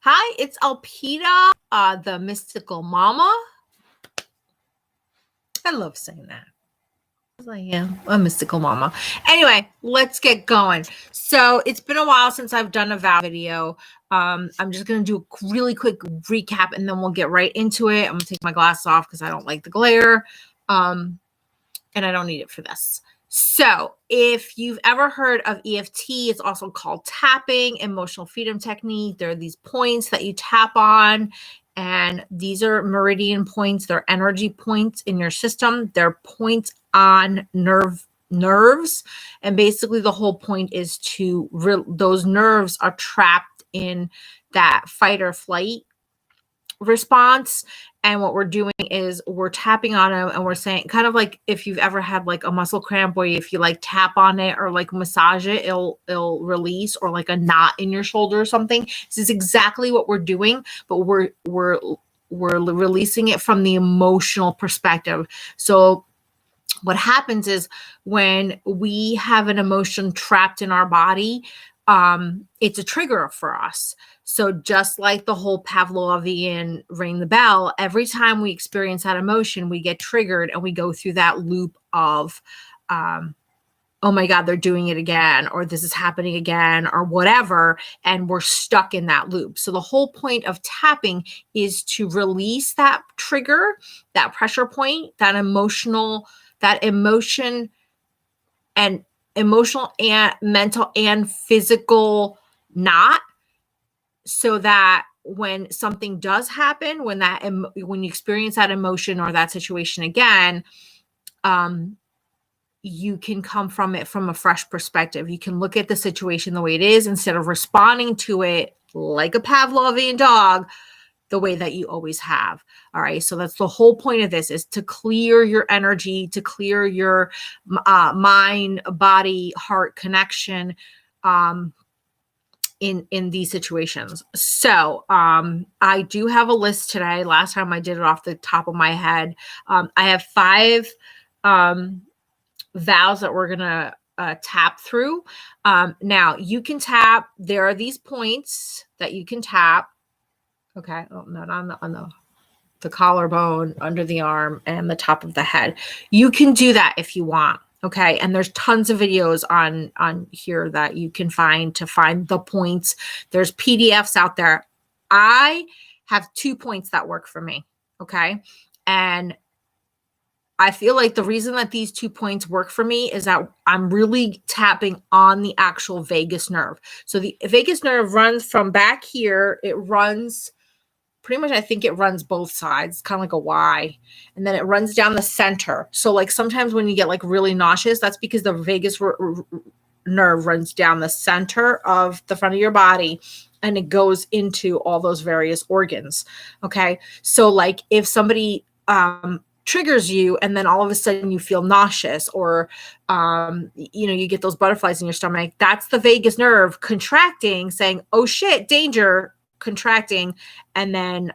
Hi, it's Alpita, the mystical mama. I love saying that. I am a mystical mama. Anyway, let's get going. So it's been a while since I've done a vow video. I'm just going to do a really quick recap and then we'll get right into it. I'm going to take my glasses off because I don't like the glare. And I don't need it for this. So if you've ever heard of EFT, it's also called tapping, emotional freedom technique. There are these points that you tap on, and these are meridian points. They're energy points in your system. They're points on nerves. And basically the whole point is to, those nerves are trapped in that fight or flight response. And what we're doing is we're tapping on them and we're saying, kind of like if you've ever had like a muscle cramp where if you like tap on it or like massage it, it'll release, or like a knot in your shoulder or something. This is exactly what we're doing, but we're releasing it from the emotional perspective. So what happens is when we have an emotion trapped in our body, it's a trigger for us. So just like the whole Pavlovian ring the bell, every time we experience that emotion, we get triggered and we go through that loop of, oh my God, they're doing it again, or this is happening again, or whatever. And we're stuck in that loop. So the whole point of tapping is to release that trigger, that pressure point, that emotion and emotional and mental and physical knot, so that when something does happen, when you experience that emotion or that situation again, you can come from it from a fresh perspective. You can look at the situation the way it is instead of responding to it like a Pavlovian dog, the way that you always have. All right. So that's the whole point of this, is to clear your energy, to clear your mind, body, heart connection in these situations. So I do have a list today. Last time I did it off the top of my head. I have 5 vows that we're going to tap through. Now you can tap. There are these points that you can tap. Okay. Oh, not on the collarbone, under the arm, and the top of the head. You can do that if you want. Okay. And there's tons of videos on here that you can find to find the points. There's PDFs out there. I have 2 points that work for me. Okay. And I feel like the reason that these 2 points work for me is that I'm really tapping on the actual vagus nerve. So the vagus nerve runs from back here. It runs pretty much, I think it runs both sides, kind of like a Y, and then it runs down the center. So like sometimes when you get like really nauseous, that's because the vagus nerve runs down the center of the front of your body and it goes into all those various organs. Okay. So like if somebody triggers you and then all of a sudden you feel nauseous, or you get those butterflies in your stomach, that's the vagus nerve contracting, saying, oh shit, danger, contracting. And then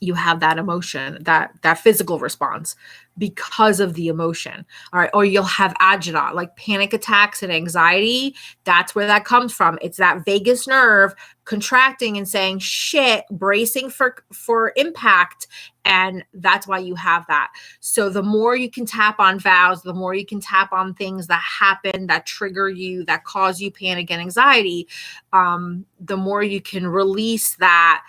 you have that emotion, that physical response because of the emotion. All right. Or you'll have agita, like panic attacks and anxiety. That's where that comes from. It's that vagus nerve contracting and saying shit, bracing for impact. And that's why you have that. So the more you can tap on vows, the more you can tap on things that happen, that trigger you, that cause you panic and anxiety, the more you can release that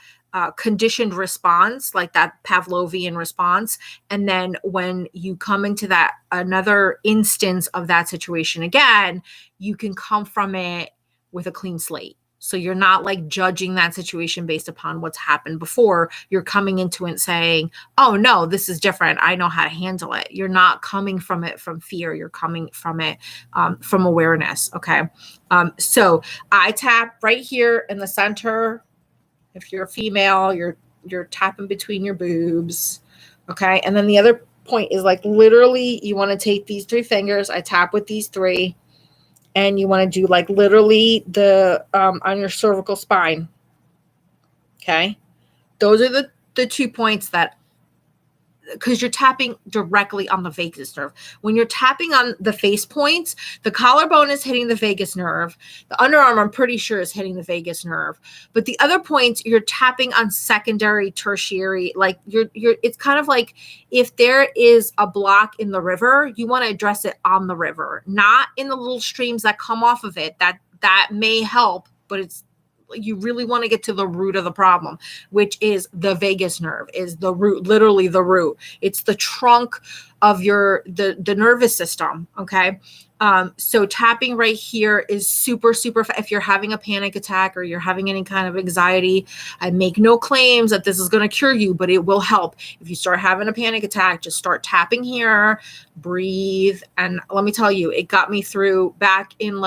conditioned response, like that Pavlovian response. And then when you come into that another instance of that situation again, you can come from it with a clean slate. So you're not like judging that situation based upon what's happened before. You're coming into it saying, oh no, this is different. I know how to handle it. You're not coming from it from fear. You're coming from it from awareness. Okay. So I tap right here in the center. If you're a female, you're tapping between your boobs. Okay. And then the other point is like literally you want to take these 3 fingers. I tap with these 3. And you want to do like literally the on your cervical spine. Okay. Those are the 2 points that because you're tapping directly on the vagus nerve. When you're tapping on the face points, the collarbone is hitting the vagus nerve. The underarm, I'm pretty sure, is hitting the vagus nerve. But the other points, you're tapping on secondary, tertiary. Like it's kind of like if there is a block in the river, you want to address it on the river, not in the little streams that come off of it. That may help, but you really want to get to the root of the problem, which is the vagus nerve, is the root, literally the root. It's the trunk of the nervous system. Okay. So tapping right here is super, super, if you're having a panic attack or you're having any kind of anxiety, I make no claims that this is going to cure you, but it will help. If you start having a panic attack, just start tapping here, breathe. And let me tell you, it got me through back in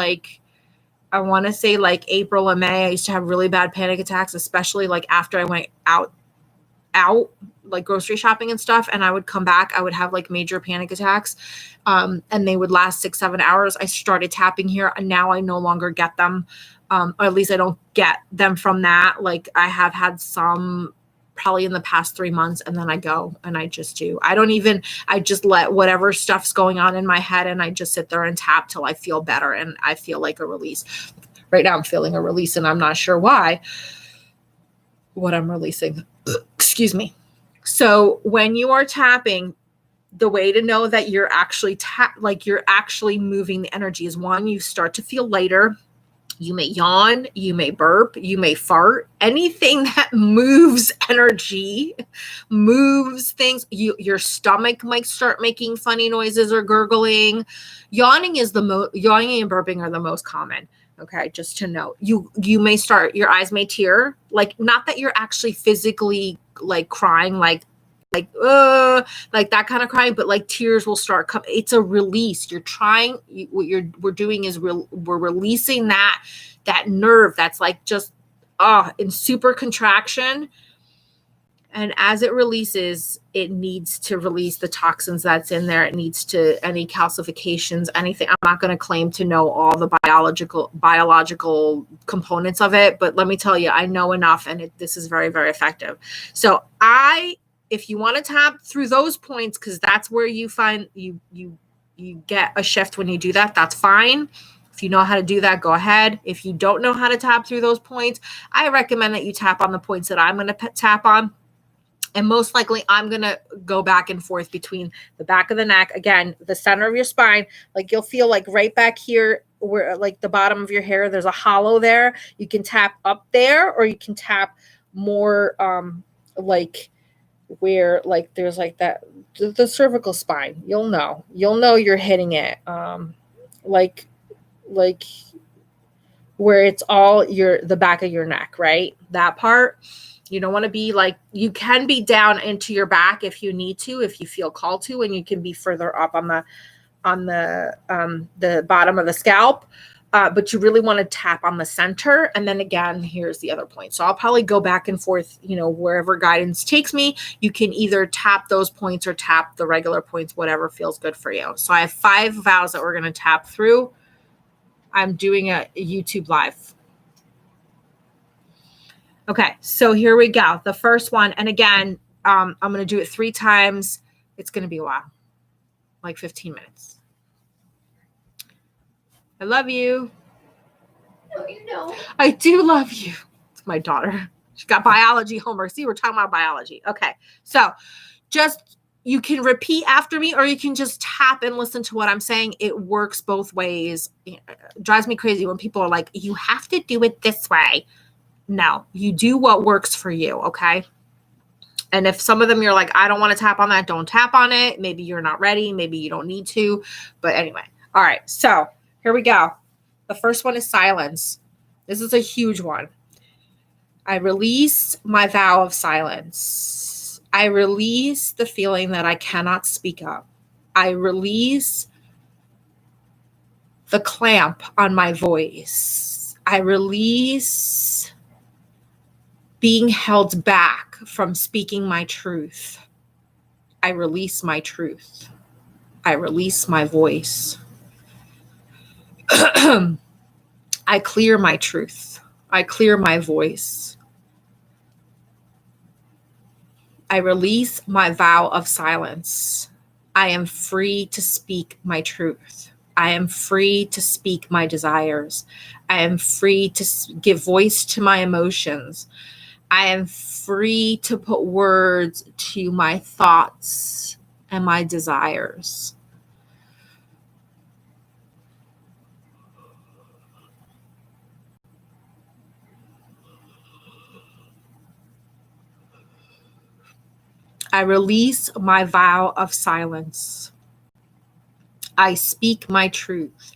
I want to say April and May. I used to have really bad panic attacks, especially after I went out, like grocery shopping and stuff. And I would come back, I would have major panic attacks. And they would last 6-7 hours. I started tapping here and now I no longer get them. Or at least I don't get them from that. I have had some probably in the past 3 months, and then I go and I just do. I just let whatever stuff's going on in my head and I just sit there and tap till I feel better and I feel like a release. Right now I'm feeling a release and I'm not sure what I'm releasing. Excuse me. So when you are tapping, the way to know that you're actually you're actually moving the energy is, one, you start to feel lighter. You may yawn, you may burp, you may fart. Anything that moves energy, moves things. Your stomach might start making funny noises or gurgling. Yawning and burping are the most common. Okay, just to note. You may start, your eyes may tear. Not that you're actually physically crying, that kind of crying, but tears will start coming. It's a release. We're doing is we're releasing that nerve that's just in super contraction. And as it releases, it needs to release the toxins that's in there. It needs to, any calcifications, anything. I'm not going to claim to know all the biological components of it, but let me tell you, I know enough, and this is very, very effective. So if you want to tap through those points, because that's where you find you get a shift when you do that, that's fine. If you know how to do that, go ahead. If you don't know how to tap through those points, I recommend that you tap on the points that I'm going to tap on. And most likely I'm going to go back and forth between the back of the neck, again, the center of your spine. You'll feel right back here where the bottom of your hair, there's a hollow there. You can tap up there, or you can tap more where there's that, the cervical spine. You'll know you're hitting it. Where it's all the back of your neck, right? That part. You don't want to be you can be down into your back if you need to, if you feel called to, and you can be further up on the bottom of the scalp. But you really want to tap on the center. And then again, here's the other point. So I'll probably go back and forth, wherever guidance takes me. You can either tap those points or tap the regular points, whatever feels good for you. So I have 5 vows that we're going to tap through. I'm doing a YouTube live. Okay, so here we go. The first one, and again, I'm going to do it 3 times. It's going to be a while, 15 minutes. I love you. No, you don't. I do love you. It's my daughter. She got biology homework. See, we're talking about biology. Okay, so you can repeat after me, or you can just tap and listen to what I'm saying. It works both ways. It drives me crazy when people are like, you have to do it this way. No, you do what works for you, okay? And if some of them you're like, I don't want to tap on that, don't tap on it. Maybe you're not ready. Maybe you don't need to. But anyway, all right. So here we go. The first one is silence. This is a huge one. I release my vow of silence. I release the feeling that I cannot speak up. I release the clamp on my voice. I release being held back from speaking my truth. I release my truth. I release my voice. I clear my truth. I clear my voice. I release my vow of silence. I am free to speak my truth. I am free to speak my desires. I am free to give voice to my emotions. I am free to put words to my thoughts and my desires. I release my vow of silence. I speak my truth.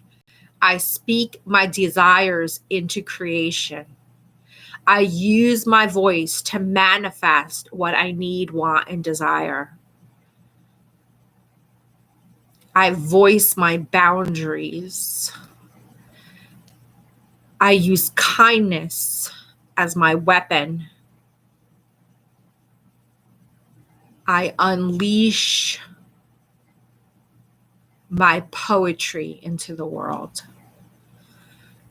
I speak my desires into creation. I use my voice to manifest what I need, want, and desire. I voice my boundaries. I use kindness as my weapon. I unleash my poetry into the world.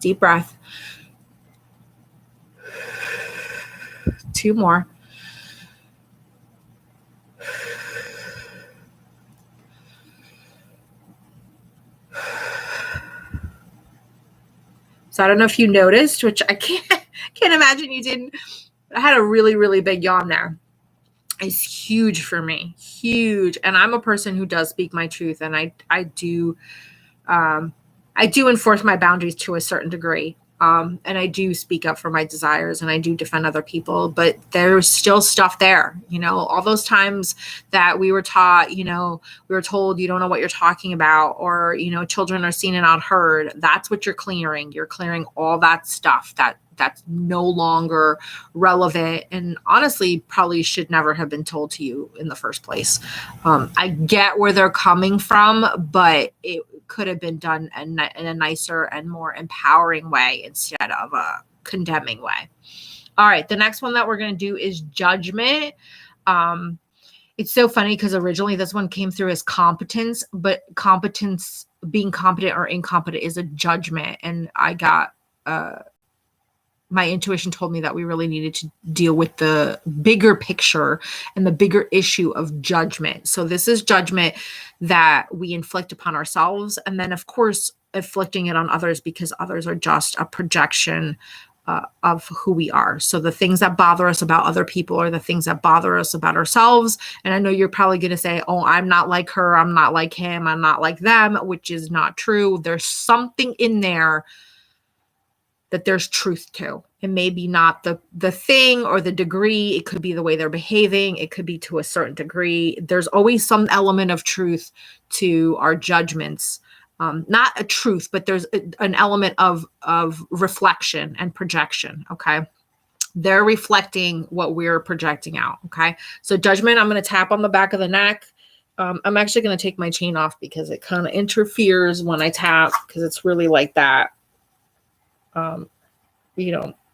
Deep breath. 2 more. So I don't know if you noticed, which I can't imagine you didn't. I had a really, really big yawn there. It's huge for me, huge. And I'm a person who does speak my truth, and I do enforce my boundaries to a certain degree. And I do speak up for my desires, and I do defend other people, but there's still stuff there, all those times that we were taught, we were told you don't know what you're talking about, or, children are seen and not heard. That's what you're clearing. You're clearing all that stuff that's no longer relevant, and honestly probably should never have been told to you in the first place. I get where they're coming from, but it could have been done in a nicer and more empowering way instead of a condemning way. All right, the next one that we're going to do is judgment. It's so funny because originally this one came through as competence, but competence, being competent or incompetent, is a judgment. And I got my intuition told me that we really needed to deal with the bigger picture and the bigger issue of judgment. So this is judgment that we inflict upon ourselves, and then of course inflicting it on others, because others are just a projection of who we are. So the things that bother us about other people are the things that bother us about ourselves. And I know you're probably going to say, oh, I'm not like her, I'm not like him, I'm not like them, which is not true. There's something in there that there's truth to. It may be not the thing or the degree. It could be the way they're behaving. It could be to a certain degree. There's always some element of truth to our judgments. Not a truth, but there's an element of reflection and projection. Okay. They're reflecting what we're projecting out. Okay. So judgment, I'm going to tap on the back of the neck. I'm actually going to take my chain off because it kind of interferes when I tap, because it's really like that.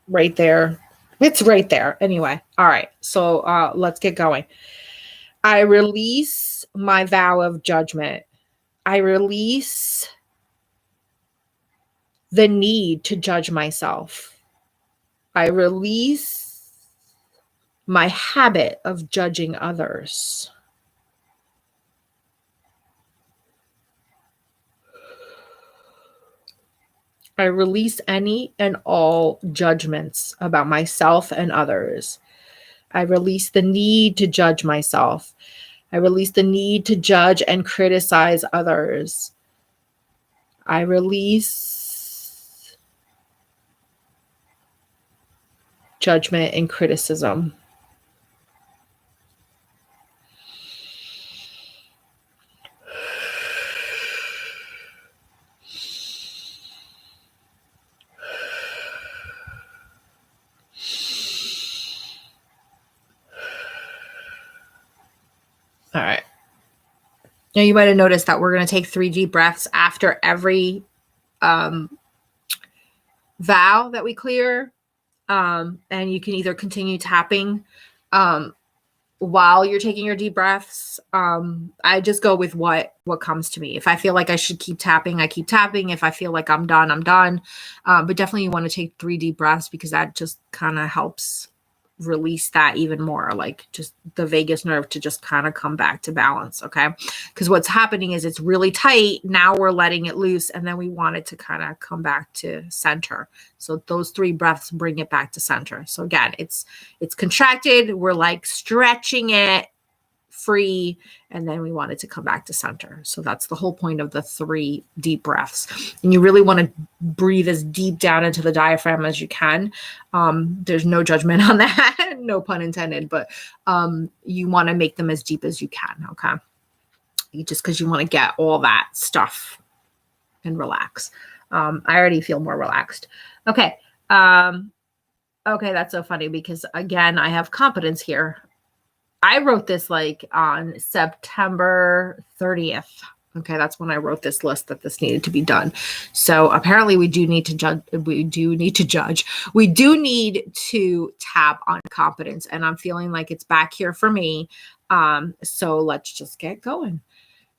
Right there. It's right there. Anyway. All right. So let's get going. I release my vow of judgment. I release the need to judge myself. I release my habit of judging others. I release any and all judgments about myself and others. I release the need to judge myself. I release the need to judge and criticize others. I release judgment and criticism. All right. Now you might have noticed that we're going to take 3 deep breaths after every vow that we clear. And you can either continue tapping while you're taking your deep breaths. I just go with what comes to me. If I feel like I should keep tapping, I keep tapping. If I feel like I'm done, I'm done. But definitely you want to take 3 deep breaths, because that just kind of helps release that even more, like just the vagus nerve to just kind of come back to balance. Okay. Because what's happening is it's really tight. Now we're letting it loose, and then we want it to kind of come back to center. So those 3 breaths bring it back to center. So again, it's contracted. We're like stretching it free, and then we want it to come back to center. So that's the whole point of the 3 deep breaths. And you really want to breathe as deep down into the diaphragm as you can. There's no judgment on that, no pun intended, but you want to make them as deep as you can. Okay. Just because you want to get all that stuff and relax. I already feel more relaxed. Okay. Okay. That's so funny because again, I have competence here. I wrote this like on September 30th. Okay, that's when I wrote this list that this needed to be done. So apparently we do need to judge. We do need to tap on competence, and I'm feeling like it's back here for me. So let's just get going.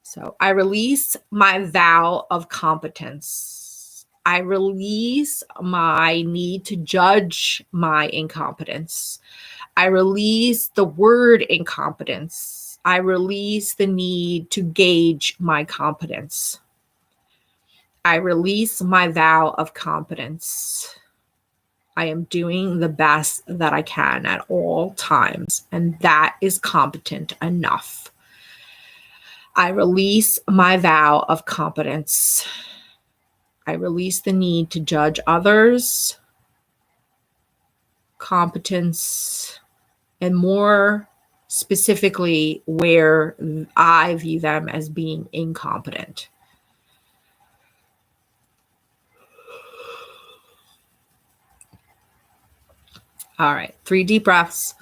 So I release my vow of competence. I release my need to judge my incompetence. I release the word incompetence. I release the need to gauge my competence. I release my vow of competence. I am doing the best that I can at all times, and that is competent enough. I release my vow of competence. I release the need to judge others, competence, and more specifically, where I view them as being incompetent. All right, 3 deep breaths.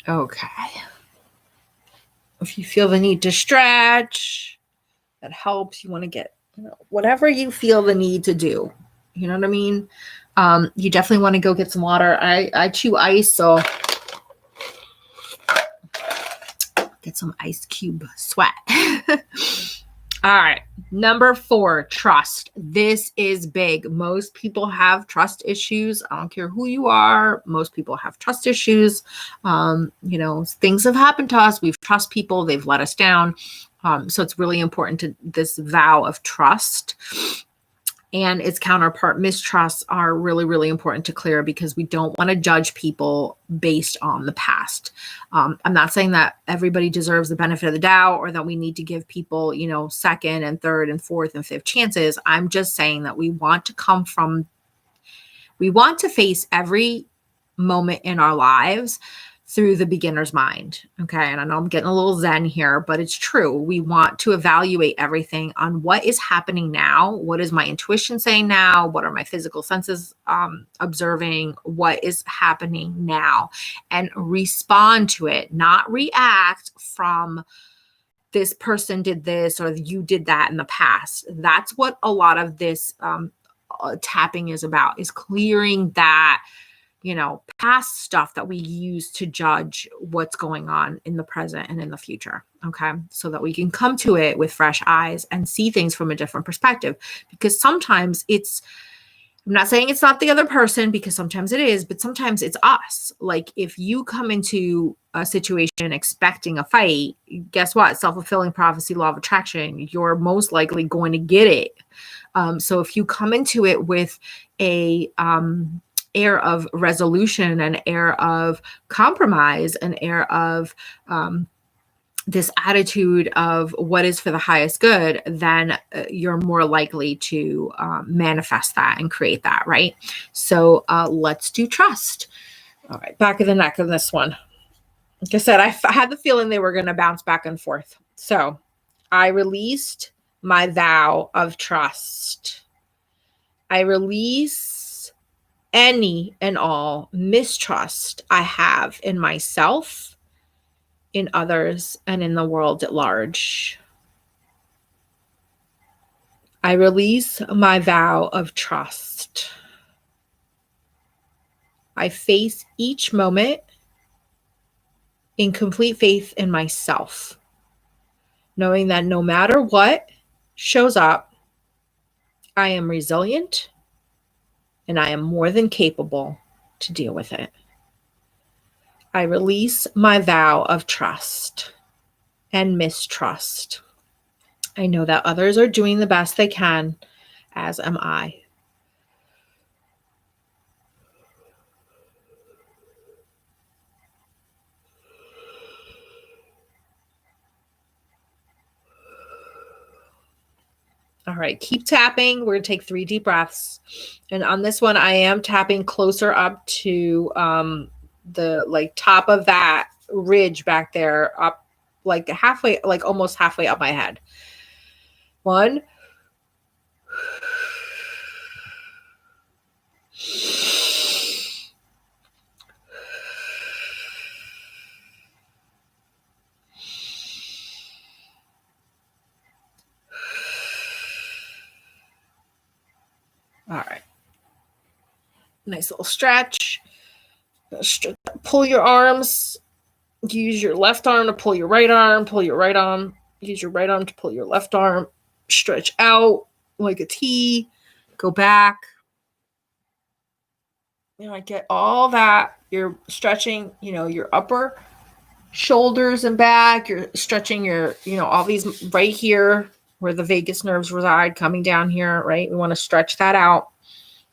Okay. If you feel the need to stretch, that helps. You want to get, whatever you feel the need to do. You know what I mean? You definitely want to go get some water. I chew ice, so get some ice cube sweat. All right. Number 4, trust. This is big. Most people have trust issues. I don't care who you are. Most people have trust issues. Things have happened to us. We've trust people. They've let us down. So it's really important to this vow of trust. And its counterpart, mistrusts, are really, really important to clear because we don't want to judge people based on the past. I'm not saying that everybody deserves the benefit of the doubt or that we need to give people, second and third and fourth and fifth chances. I'm just saying that we want to face every moment in our lives through the beginner's mind. Okay. And I know I'm getting a little zen here, but it's true. We want to evaluate everything on what is happening now. What is my intuition saying now? What are my physical senses observing? What is happening now? And respond to it, not react from this person did this or you did that in the past. That's what a lot of this tapping is about, is clearing that past stuff that we use to judge what's going on in the present and in the future. Okay. So that we can come to it with fresh eyes and see things from a different perspective. Because sometimes I'm not saying it's not the other person, because sometimes it is, but sometimes it's us. Like if you come into a situation expecting a fight, guess what? Self-fulfilling prophecy, law of attraction, you're most likely going to get it. So if you come into it with a, air of resolution, an air of compromise, an air of this attitude of what is for the highest good, then you're more likely to manifest that and create that, right? So let's do trust. All right, back of the neck on this one. Like I said, I had the feeling they were going to bounce back and forth. So I released my vow of trust. I release any and all mistrust I have in myself, in others, and in the world at large. I release my vow of trust. I face each moment in complete faith in myself, knowing that no matter what shows up, I am resilient and I am more than capable to deal with it. I release my vow of trust and mistrust. I know that others are doing the best they can, as am I. All right, keep tapping. We're going to take 3 deep breaths. And on this one, I am tapping closer up to the top of that ridge back there, up like halfway, like almost halfway up my head. 1. All right. Nice little stretch. Pull your arms. Use your left arm to pull your right arm. Pull your right arm. Use your right arm to pull your left arm. Stretch out like a T. Go back. Get all that. You're stretching, your upper shoulders and back. You're stretching your, all these right here where the vagus nerves reside, coming down here, right? We want to stretch that out.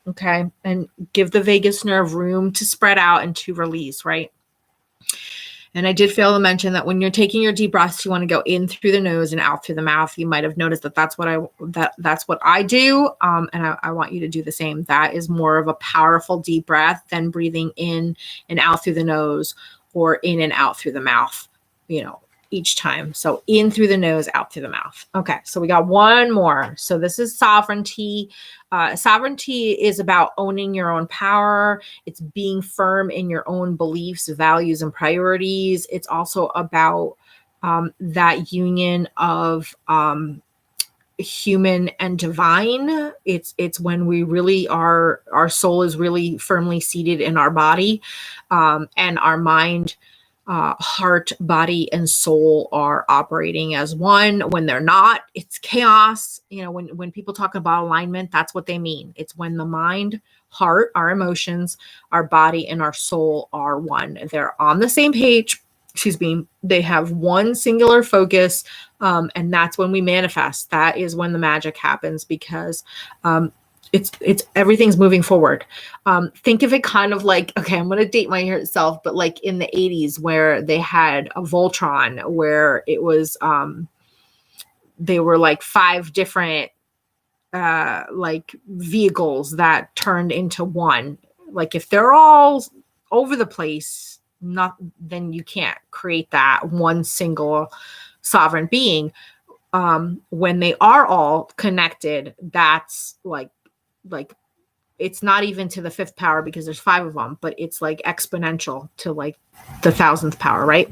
Okay. And give the vagus nerve room to spread out and to release, right? And I did fail to mention that when you're taking your deep breaths, you want to go in through the nose and out through the mouth. You might have noticed that's what I do. And I want you to do the same. That is more of a powerful deep breath than breathing in and out through the nose or in and out through the mouth, each time. So in through the nose, out through the mouth. Okay. So we got one more. So this is sovereignty. Sovereignty is about owning your own power. It's being firm in your own beliefs, values, and priorities. It's also about that union of human and divine. It's when we really are, our soul is really firmly seated in our body, and our mind, heart, body, and soul are operating as one. When they're not, it's chaos. When people talk about alignment, that's what they mean. It's when the mind, heart, our emotions, our body, and our soul are one. They're on the same page. They have one singular focus, and that's when we manifest. That is when the magic happens, because it's everything's moving forward. Think of it kind of like, okay, I'm going to date myself, but like in the 80s where they had a Voltron, where it was, they were like 5 different, like vehicles that turned into one. Like if they're all over the place, then you can't create that one single sovereign being. When they are all connected, that's like it's not even to the 5th power, because there's 5 of them, but it's like exponential to like the 1,000th power, right?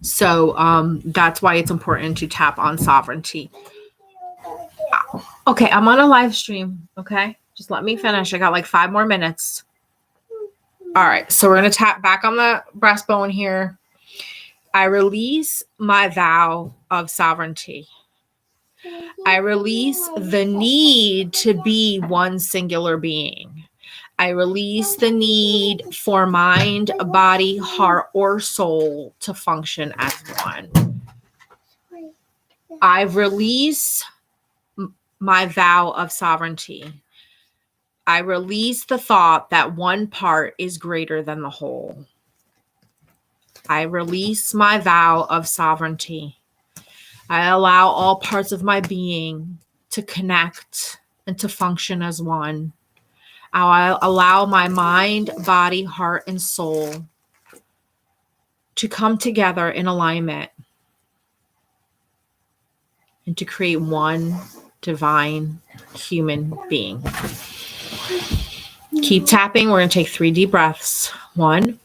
So that's why it's important to tap on sovereignty. Okay, I'm on a live stream. Okay, just let me finish. I got like 5 more minutes. All right, so we're going to tap back on the breastbone here. I release my vow of sovereignty. I release the need to be one singular being. I release the need for mind, body, heart, or soul to function as one. I release my vow of sovereignty. I release the thought that one part is greater than the whole. I release my vow of sovereignty. I allow all parts of my being to connect and to function as one. I allow my mind, body, heart, and soul to come together in alignment and to create one divine human being. Keep tapping. We're going to take 3 deep breaths. 1.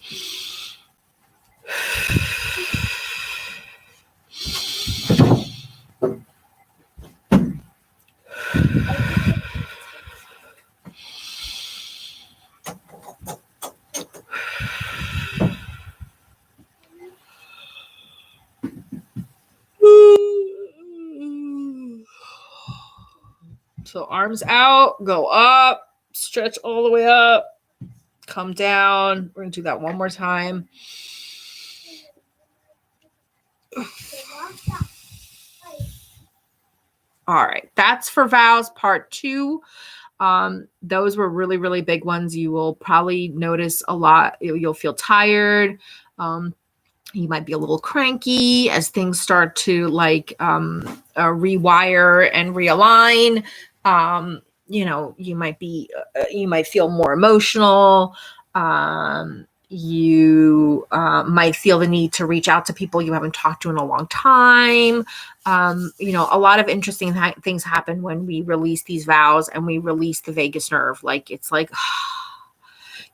arms out, go up, stretch all the way up, come down. We're going to do that one more time. All right, that's for vows part 2. Those were really, really big ones. You will probably notice a lot. You'll feel tired. You might be a little cranky as things start to like rewire and realign. You might feel more emotional. You might feel the need to reach out to people you haven't talked to in a long time. A lot of interesting things happen when we release these vows and we release the vagus nerve. Like it's like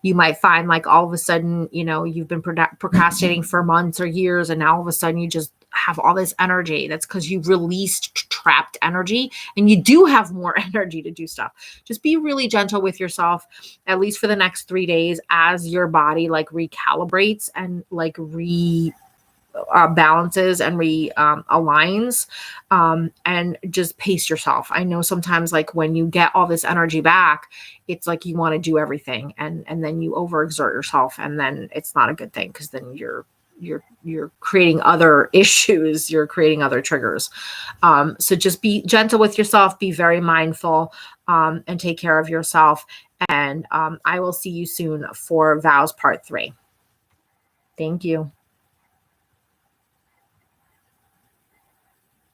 you might find like all of a sudden, you've been procrastinating for months or years, and now all of a sudden you just have all this energy. That's because you've released trapped energy, and you do have more energy to do stuff. Just be really gentle with yourself, at least for the next 3 days, as your body like recalibrates and like balances and aligns, and just pace yourself. I know sometimes like when you get all this energy back, it's like you want to do everything, and then you overexert yourself, and then it's not a good thing, because then you're creating other issues, you're creating other triggers. So just be gentle with yourself, be very mindful, and take care of yourself. And I will see you soon for vows part 3. Thank you.